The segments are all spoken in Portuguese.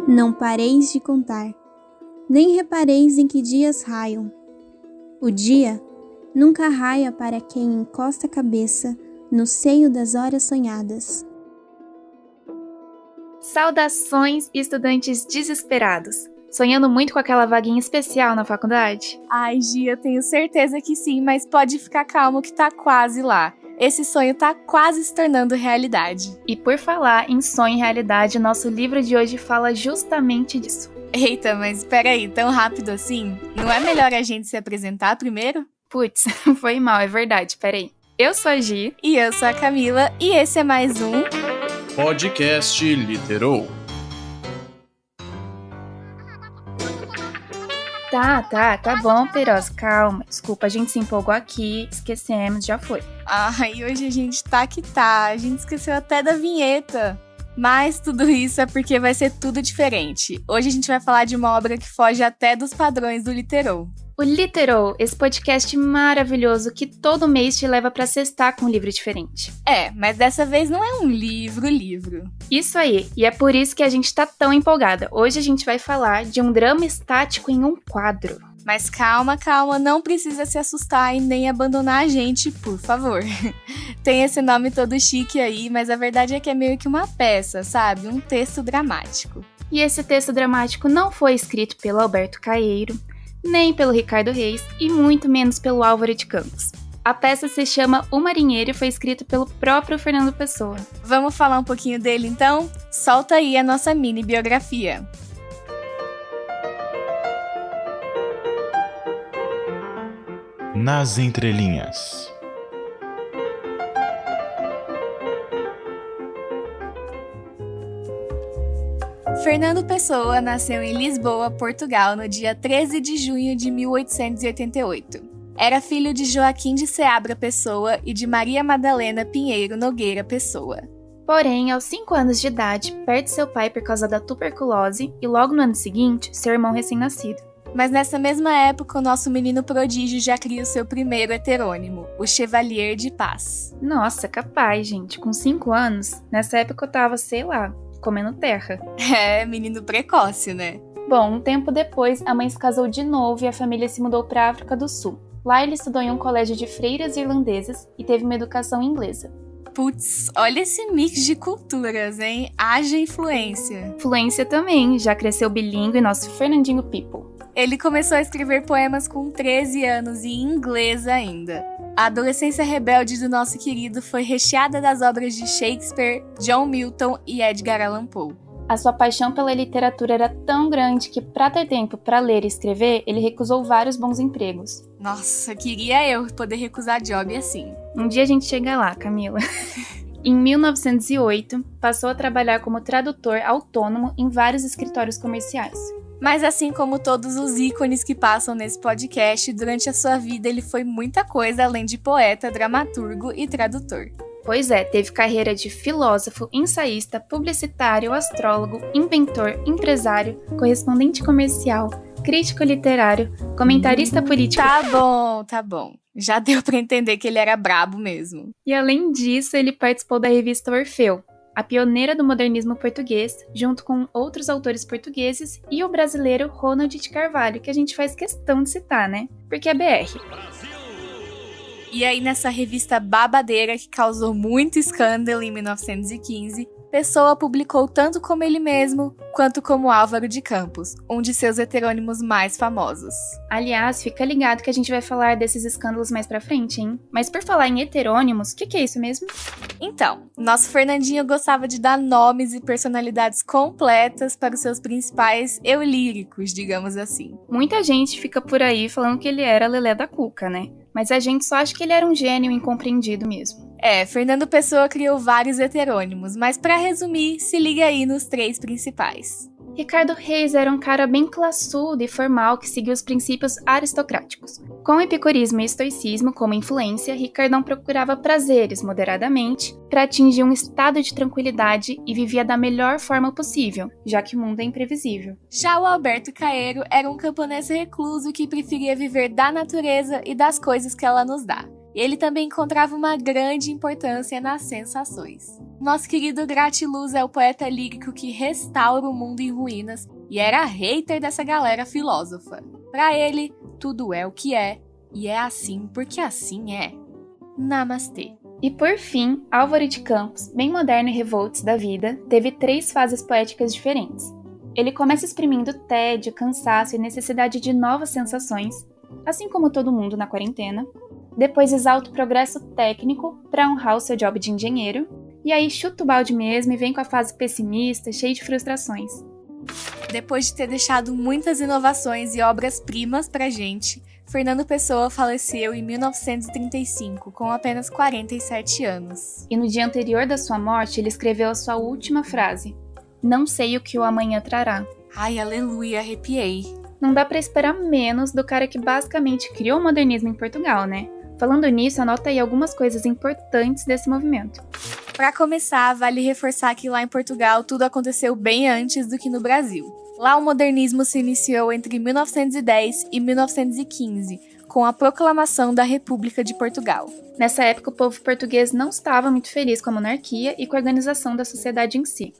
Não pareis de contar, nem repareis em que dias raiam. O dia nunca raia para quem encosta a cabeça no seio das horas sonhadas. Saudações, estudantes desesperados! Sonhando muito com aquela vaguinha especial na faculdade? Ai, Gia, eu tenho certeza que sim, mas pode ficar calmo que tá quase lá. Esse sonho tá quase se tornando realidade. E por falar em sonho e realidade, nosso livro de hoje fala justamente disso. Eita, mas peraí, tão rápido assim? Não é melhor a gente se apresentar primeiro? Putz, foi mal, é verdade, peraí. Eu sou a Gi. E eu sou a Camila, e esse é mais um... Podcast Literou. Tá bom, Peroz, calma. Desculpa, a gente se empolgou aqui, esquecemos, já foi. E hoje a gente tá que tá, a gente esqueceu até da vinheta. Mas tudo isso é porque vai ser tudo diferente. Hoje a gente vai falar de uma obra que foge até dos padrões do Literou. O Literou, esse podcast maravilhoso que todo mês te leva pra sextar com um livro diferente. Mas dessa vez não é um livro. Isso aí, e é por isso que a gente tá tão empolgada. Hoje a gente vai falar de um drama estático em um quadro. Mas calma, não precisa se assustar e nem abandonar a gente, por favor. Tem esse nome todo chique aí, mas a verdade é que é meio que uma peça, sabe? Um texto dramático. E esse texto dramático não foi escrito pelo Alberto Caeiro, nem pelo Ricardo Reis e muito menos pelo Álvaro de Campos. A peça se chama O Marinheiro e foi escrita pelo próprio Fernando Pessoa. Vamos falar um pouquinho dele então? Solta aí a nossa mini biografia. Nas entrelinhas. Fernando Pessoa nasceu em Lisboa, Portugal, no dia 13 de junho de 1888. Era filho de Joaquim de Seabra Pessoa e de Maria Madalena Pinheiro Nogueira Pessoa. Porém, aos 5 anos de idade, perde seu pai por causa da tuberculose e logo no ano seguinte, seu irmão recém-nascido. Mas nessa mesma época, o nosso menino prodígio já cria o seu primeiro heterônimo, o Chevalier de Paz. Nossa, capaz, gente. Com 5 anos, nessa época eu tava, sei lá, comendo terra. Menino precoce, né? Bom, um tempo depois, a mãe se casou de novo e a família se mudou para a África do Sul. Lá ele estudou em um colégio de freiras irlandesas e teve uma educação inglesa. Putz, olha esse mix de culturas, hein? Haja influência. Fluência também, já cresceu bilíngue nosso Fernandinho People. Ele começou a escrever poemas com 13 anos e em inglês ainda. A adolescência rebelde do nosso querido foi recheada das obras de Shakespeare, John Milton e Edgar Allan Poe. A sua paixão pela literatura era tão grande que, para ter tempo para ler e escrever, ele recusou vários bons empregos. Nossa, queria eu poder recusar job assim. Um dia a gente chega lá, Camila. Em 1908, passou a trabalhar como tradutor autônomo em vários escritórios comerciais. Mas assim como todos os ícones que passam nesse podcast, durante a sua vida ele foi muita coisa além de poeta, dramaturgo e tradutor. Pois é, teve carreira de filósofo, ensaísta, publicitário, astrólogo, inventor, empresário, correspondente comercial, crítico literário, comentarista político. Tá bom. Já deu pra entender que ele era brabo mesmo. E além disso, ele participou da revista Orfeu, a pioneira do modernismo português, junto com outros autores portugueses e o brasileiro Ronald de Carvalho, que a gente faz questão de citar, né? Porque é BR. E aí nessa revista babadeira que causou muito escândalo em 1915, Pessoa publicou tanto como ele mesmo, quanto como Álvaro de Campos, um de seus heterônimos mais famosos. Aliás, fica ligado que a gente vai falar desses escândalos mais pra frente, hein? Mas por falar em heterônimos, o que é isso mesmo? Então, nosso Fernandinho gostava de dar nomes e personalidades completas para os seus principais eulíricos, digamos assim. Muita gente fica por aí falando que ele era Lelé da Cuca, né? Mas a gente só acha que ele era um gênio incompreendido mesmo. Fernando Pessoa criou vários heterônimos, mas para resumir, se liga aí nos 3 principais. Ricardo Reis era um cara bem classudo e formal que seguia os princípios aristocráticos. Com epicurismo e estoicismo como influência, Ricardão procurava prazeres moderadamente para atingir um estado de tranquilidade e vivia da melhor forma possível, já que o mundo é imprevisível. Já o Alberto Caeiro era um camponês recluso que preferia viver da natureza e das coisas que ela nos dá. E ele também encontrava uma grande importância nas sensações. Nosso querido Gratiluz é o poeta lírico que restaura o mundo em ruínas e era hater dessa galera filósofa. Para ele, tudo é o que é, e é assim porque assim é. Namastê. E por fim, Álvaro de Campos, bem moderno e revolts da vida, teve 3 fases poéticas diferentes. Ele começa exprimindo tédio, cansaço e necessidade de novas sensações, assim como todo mundo na quarentena. Depois exalta o progresso técnico para honrar o seu job de engenheiro, e aí chuta o balde mesmo e vem com a fase pessimista, cheia de frustrações. Depois de ter deixado muitas inovações e obras-primas pra gente, Fernando Pessoa faleceu em 1935, com apenas 47 anos. E no dia anterior da sua morte, ele escreveu a sua última frase: "Não sei o que o amanhã trará." Ai, aleluia, arrepiei. Não dá pra esperar menos do cara que basicamente criou o modernismo em Portugal, né? Falando nisso, anota aí algumas coisas importantes desse movimento. Para começar, vale reforçar que lá em Portugal tudo aconteceu bem antes do que no Brasil. Lá o modernismo se iniciou entre 1910 e 1915, com a proclamação da República de Portugal. Nessa época, o povo português não estava muito feliz com a monarquia e com a organização da sociedade em si.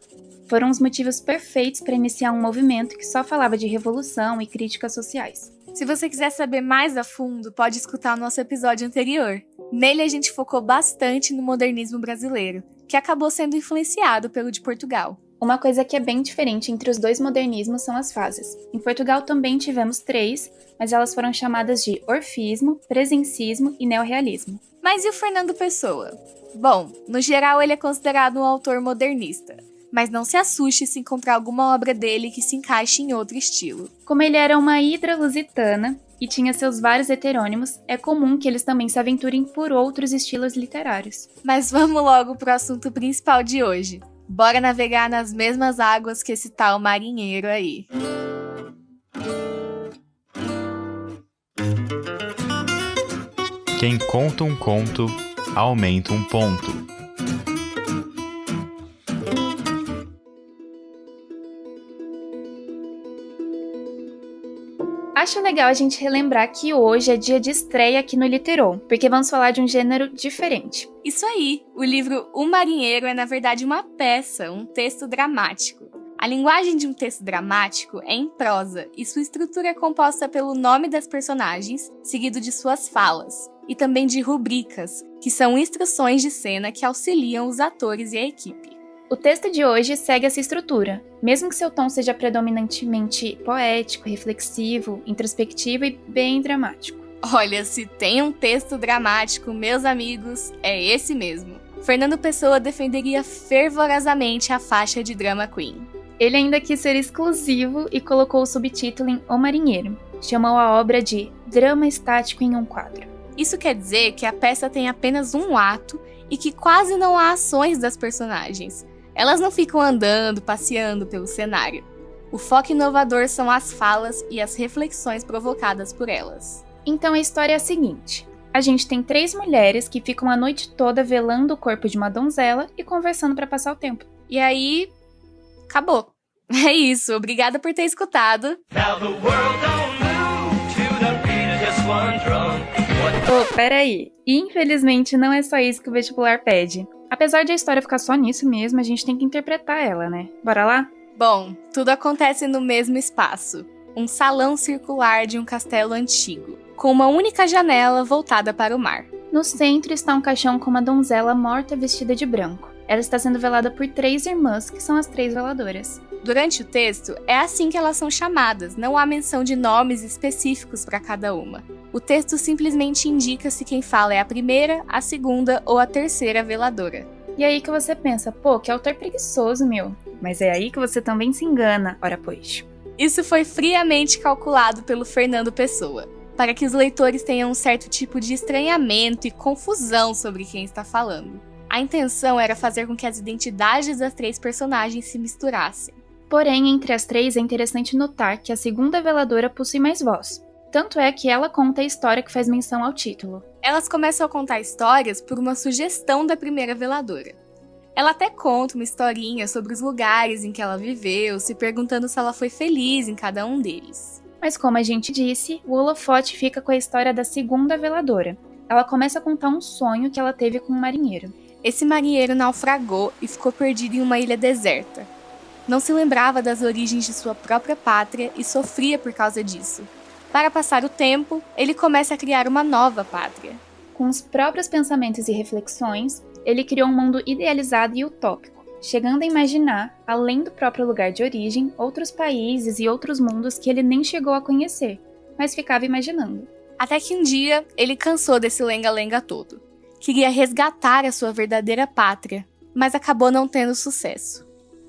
Foram os motivos perfeitos para iniciar um movimento que só falava de revolução e críticas sociais. Se você quiser saber mais a fundo, pode escutar o nosso episódio anterior. Nele a gente focou bastante no modernismo brasileiro, que acabou sendo influenciado pelo de Portugal. Uma coisa que é bem diferente entre os dois modernismos são as fases. Em Portugal também tivemos 3, mas elas foram chamadas de orfismo, presencismo e neorrealismo. Mas e o Fernando Pessoa? Bom, no geral ele é considerado um autor modernista, mas não se assuste se encontrar alguma obra dele que se encaixe em outro estilo. Como ele era uma hidra lusitana e tinha seus vários heterônimos, é comum que eles também se aventurem por outros estilos literários. Mas vamos logo pro assunto principal de hoje. Bora navegar nas mesmas águas que esse tal marinheiro aí. Quem conta um conto, aumenta um ponto. Acho legal a gente relembrar que hoje é dia de estreia aqui no Literou, porque vamos falar de um gênero diferente. Isso aí! O livro O Marinheiro é, na verdade, uma peça, um texto dramático. A linguagem de um texto dramático é em prosa, e sua estrutura é composta pelo nome das personagens, seguido de suas falas, e também de rubricas, que são instruções de cena que auxiliam os atores e a equipe. O texto de hoje segue essa estrutura, mesmo que seu tom seja predominantemente poético, reflexivo, introspectivo e bem dramático. Olha, se tem um texto dramático, meus amigos, é esse mesmo. Fernando Pessoa defenderia fervorosamente a faixa de drama queen. Ele ainda quis ser exclusivo e colocou o subtítulo em O Marinheiro. Chamou a obra de Drama Estático em um Quadro. Isso quer dizer que a peça tem apenas um ato e que quase não há ações das personagens. Elas não ficam andando, passeando pelo cenário. O foco inovador são as falas e as reflexões provocadas por elas. Então a história é a seguinte. A gente tem 3 mulheres que ficam a noite toda velando o corpo de uma donzela e conversando para passar o tempo. E aí, acabou. É isso, obrigada por ter escutado. Peraí. Infelizmente não é só isso que o vestibular pede. Apesar de a história ficar só nisso mesmo, a gente tem que interpretar ela, né? Bora lá? Bom, tudo acontece no mesmo espaço. Um salão circular de um castelo antigo, com uma única janela voltada para o mar. No centro está um caixão com uma donzela morta vestida de branco. Ela está sendo velada por 3 irmãs, que são as 3 veladoras. Durante o texto, é assim que elas são chamadas, não há menção de nomes específicos para cada uma. O texto simplesmente indica se quem fala é a primeira, a segunda ou a terceira veladora. E aí que você pensa, pô, que autor preguiçoso, meu. Mas é aí que você também se engana, ora pois. Isso foi friamente calculado pelo Fernando Pessoa, para que os leitores tenham um certo tipo de estranhamento e confusão sobre quem está falando. A intenção era fazer com que as identidades das 3 personagens se misturassem. Porém, entre as 3 é interessante notar que a segunda veladora possui mais voz. Tanto é que ela conta a história que faz menção ao título. Elas começam a contar histórias por uma sugestão da primeira veladora. Ela até conta uma historinha sobre os lugares em que ela viveu, se perguntando se ela foi feliz em cada um deles. Mas como a gente disse, o holofote fica com a história da segunda veladora. Ela começa a contar um sonho que ela teve com um marinheiro. Esse marinheiro naufragou e ficou perdido em uma ilha deserta. Não se lembrava das origens de sua própria pátria e sofria por causa disso. Para passar o tempo, ele começa a criar uma nova pátria. Com os próprios pensamentos e reflexões, ele criou um mundo idealizado e utópico, chegando a imaginar, além do próprio lugar de origem, outros países e outros mundos que ele nem chegou a conhecer, mas ficava imaginando. Até que um dia, ele cansou desse lenga-lenga todo. Queria resgatar a sua verdadeira pátria, mas acabou não tendo sucesso.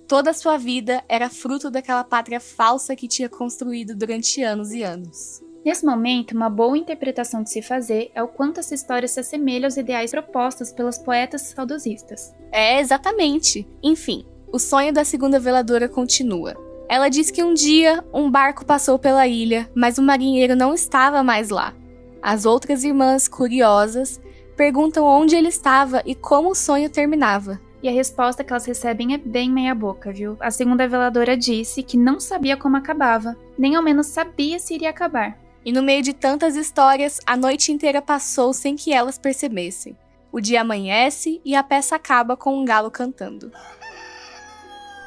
Toda a sua vida era fruto daquela pátria falsa que tinha construído durante anos e anos. Nesse momento, uma boa interpretação de se fazer é o quanto essa história se assemelha aos ideais propostos pelas poetas saudosistas. É, exatamente. Enfim, o sonho da segunda veladora continua. Ela diz que um dia um barco passou pela ilha, mas o marinheiro não estava mais lá. As outras irmãs, curiosas, perguntam onde ele estava e como o sonho terminava. E a resposta que elas recebem é bem meia-boca, viu? A segunda veladora disse que não sabia como acabava, nem ao menos sabia se iria acabar. E no meio de tantas histórias, a noite inteira passou sem que elas percebessem. O dia amanhece e a peça acaba com um galo cantando.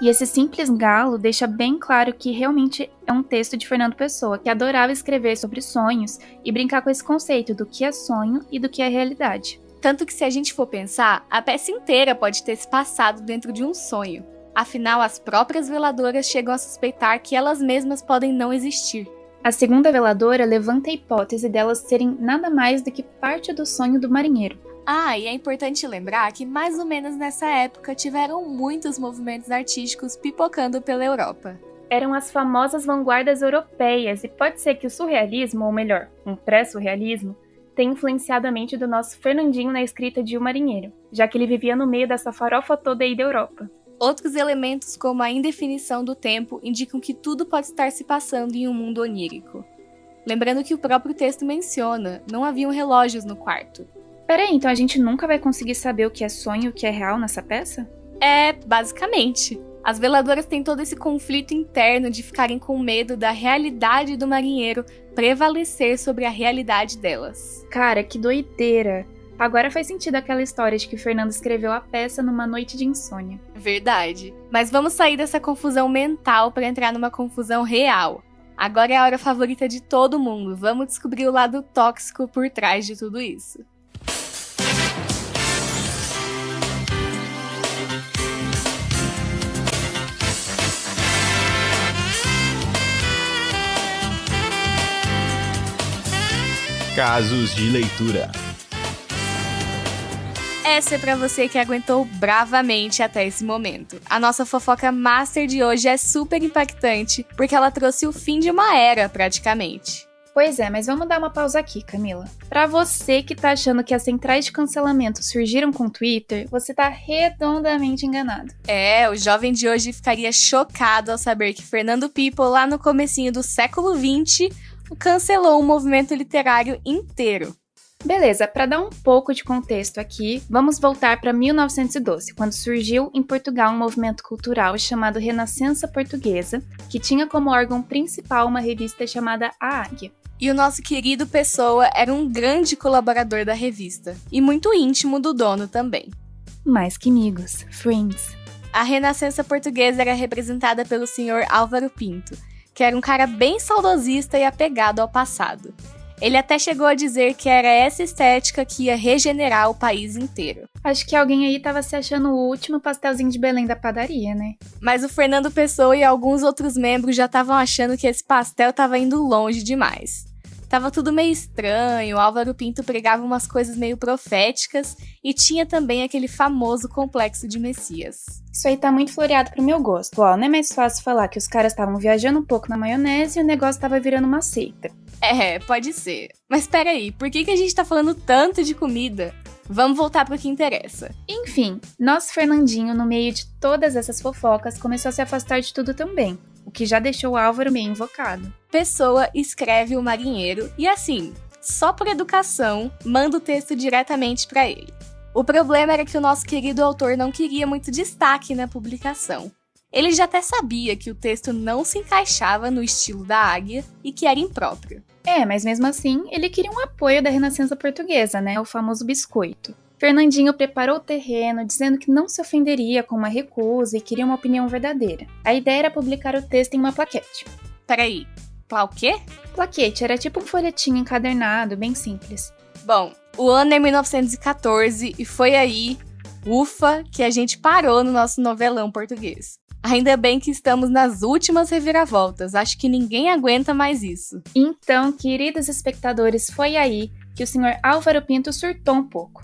E esse simples galo deixa bem claro que realmente é um texto de Fernando Pessoa, que adorava escrever sobre sonhos e brincar com esse conceito do que é sonho e do que é realidade. Tanto que se a gente for pensar, a peça inteira pode ter se passado dentro de um sonho. Afinal, as próprias veladoras chegam a suspeitar que elas mesmas podem não existir. A segunda veladora levanta a hipótese delas serem nada mais do que parte do sonho do marinheiro. E é importante lembrar que mais ou menos nessa época tiveram muitos movimentos artísticos pipocando pela Europa. Eram as famosas vanguardas europeias, e pode ser que o surrealismo, ou melhor, um pré-surrealismo, tenha influenciado a mente do nosso Fernandinho na escrita de O Marinheiro, já que ele vivia no meio dessa farofa toda aí da Europa. Outros elementos, como a indefinição do tempo, indicam que tudo pode estar se passando em um mundo onírico. Lembrando que o próprio texto menciona, não haviam relógios no quarto. Peraí, então a gente nunca vai conseguir saber o que é sonho e o que é real nessa peça? Basicamente. As veladoras têm todo esse conflito interno de ficarem com medo da realidade do marinheiro prevalecer sobre a realidade delas. Cara, que doideira! Agora faz sentido aquela história de que o Fernando escreveu a peça numa noite de insônia. Verdade. Mas vamos sair dessa confusão mental para entrar numa confusão real. Agora é a hora favorita de todo mundo. Vamos descobrir o lado tóxico por trás de tudo isso. Casos de leitura. Essa é pra você que aguentou bravamente até esse momento. A nossa fofoca master de hoje é super impactante, porque ela trouxe o fim de uma era, praticamente. Pois é, mas vamos dar uma pausa aqui, Camila. Pra você que tá achando que as centrais de cancelamento surgiram com o Twitter, você tá redondamente enganado. O jovem de hoje ficaria chocado ao saber que Fernando People, lá no comecinho do século XX, cancelou um movimento literário inteiro. Beleza, para dar um pouco de contexto aqui, vamos voltar para 1912, quando surgiu em Portugal um movimento cultural chamado Renascença Portuguesa, que tinha como órgão principal uma revista chamada A Águia. E o nosso querido Pessoa era um grande colaborador da revista, e muito íntimo do dono também. Mais que amigos, friends. A Renascença Portuguesa era representada pelo senhor Álvaro Pinto, que era um cara bem saudosista e apegado ao passado. Ele até chegou a dizer que era essa estética que ia regenerar o país inteiro. Acho que alguém aí tava se achando o último pastelzinho de Belém da padaria, né? Mas o Fernando Pessoa e alguns outros membros já estavam achando que esse pastel tava indo longe demais. Tava tudo meio estranho, o Álvaro Pinto pregava umas coisas meio proféticas e tinha também aquele famoso complexo de Messias. Isso aí tá muito floreado pro meu gosto, ó. Não é mais fácil falar que os caras estavam viajando um pouco na maionese e o negócio tava virando uma seita. Pode ser. Mas peraí, por que a gente tá falando tanto de comida? Vamos voltar pro que interessa. Enfim, nosso Fernandinho, no meio de todas essas fofocas, começou a se afastar de tudo também, o que já deixou o Álvaro meio invocado. Pessoa escreve o marinheiro e assim, só por educação, manda o texto diretamente pra ele. O problema era que o nosso querido autor não queria muito destaque na publicação. Ele já até sabia que o texto não se encaixava no estilo da Águia e que era impróprio. Mas mesmo assim, ele queria um apoio da Renascença Portuguesa, né? O famoso biscoito. Fernandinho preparou o terreno, dizendo que não se ofenderia com uma recusa e queria uma opinião verdadeira. A ideia era publicar o texto em uma plaquete. Peraí, o quê? Plaquete era tipo um folhetinho encadernado, bem simples. Bom, o ano é 1914 e foi aí, ufa, que a gente parou no nosso novelão português. Ainda bem que estamos nas últimas reviravoltas, acho que ninguém aguenta mais isso. Então, queridos espectadores, foi aí que o senhor Álvaro Pinto surtou um pouco.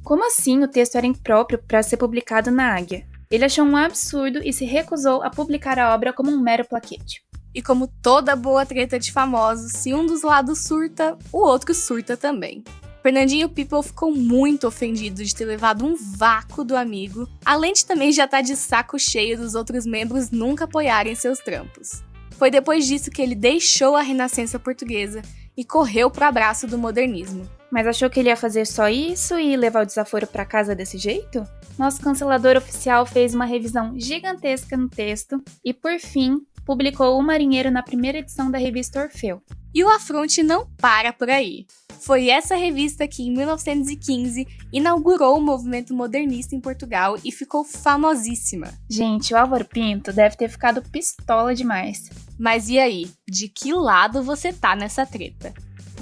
Como assim o texto era impróprio para ser publicado na Águia? Ele achou um absurdo e se recusou a publicar a obra como um mero plaquete. E como toda boa treta de famosos, se um dos lados surta, o outro surta também. Fernandinho People ficou muito ofendido de ter levado um vácuo do amigo, além de também já estar de saco cheio dos outros membros nunca apoiarem seus trampos. Foi depois disso que ele deixou a Renascença portuguesa e correu pro abraço do modernismo. Mas achou que ele ia fazer só isso e levar o desaforo pra casa desse jeito? Nosso cancelador oficial fez uma revisão gigantesca no texto e, por fim, publicou O Marinheiro na primeira edição da revista Orfeu. E o afronte não para por aí. Foi essa revista que, em 1915, inaugurou o movimento modernista em Portugal e ficou famosíssima. Gente, o Álvaro Pinto deve ter ficado pistola demais. Mas e aí? De que lado você tá nessa treta?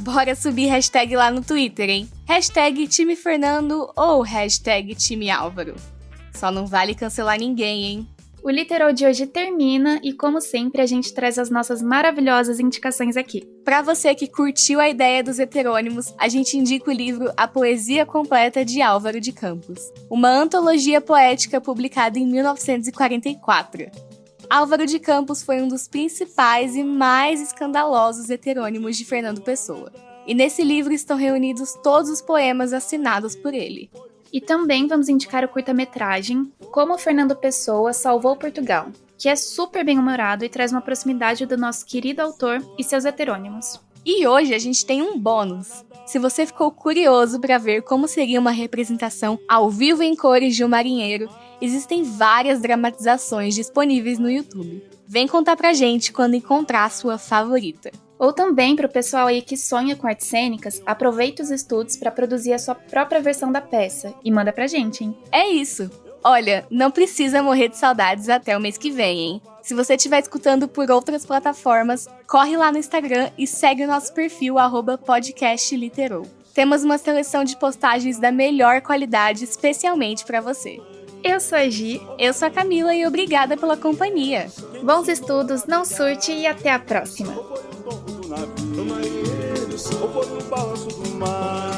Bora subir hashtag lá no Twitter, hein? Hashtag time Fernando ou hashtag time Álvaro. Só não vale cancelar ninguém, hein? O Literal de hoje termina e, como sempre, a gente traz as nossas maravilhosas indicações aqui. Pra você que curtiu a ideia dos heterônimos, a gente indica o livro A Poesia Completa de Álvaro de Campos, uma antologia poética publicada em 1944. Álvaro de Campos foi um dos principais e mais escandalosos heterônimos de Fernando Pessoa. E nesse livro estão reunidos todos os poemas assinados por ele. E também vamos indicar o curta-metragem Como Fernando Pessoa Salvou Portugal, que é super bem-humorado e traz uma proximidade do nosso querido autor e seus heterônimos. E hoje a gente tem um bônus. Se você ficou curioso para ver como seria uma representação ao vivo em cores de um marinheiro, existem várias dramatizações disponíveis no YouTube. Vem contar pra gente quando encontrar a sua favorita. Ou também para o pessoal aí que sonha com artes cênicas, aproveita os estudos para produzir a sua própria versão da peça e manda pra gente, hein? É isso! Olha, não precisa morrer de saudades até o mês que vem, hein? Se você estiver escutando por outras plataformas, corre lá no Instagram e segue o nosso perfil @podcastliterou. Temos uma seleção de postagens da melhor qualidade especialmente para você. Eu sou a Gi. Eu sou a Camila e obrigada pela companhia. Bons estudos, não surte e até a próxima. Ou foi no balanço do mar.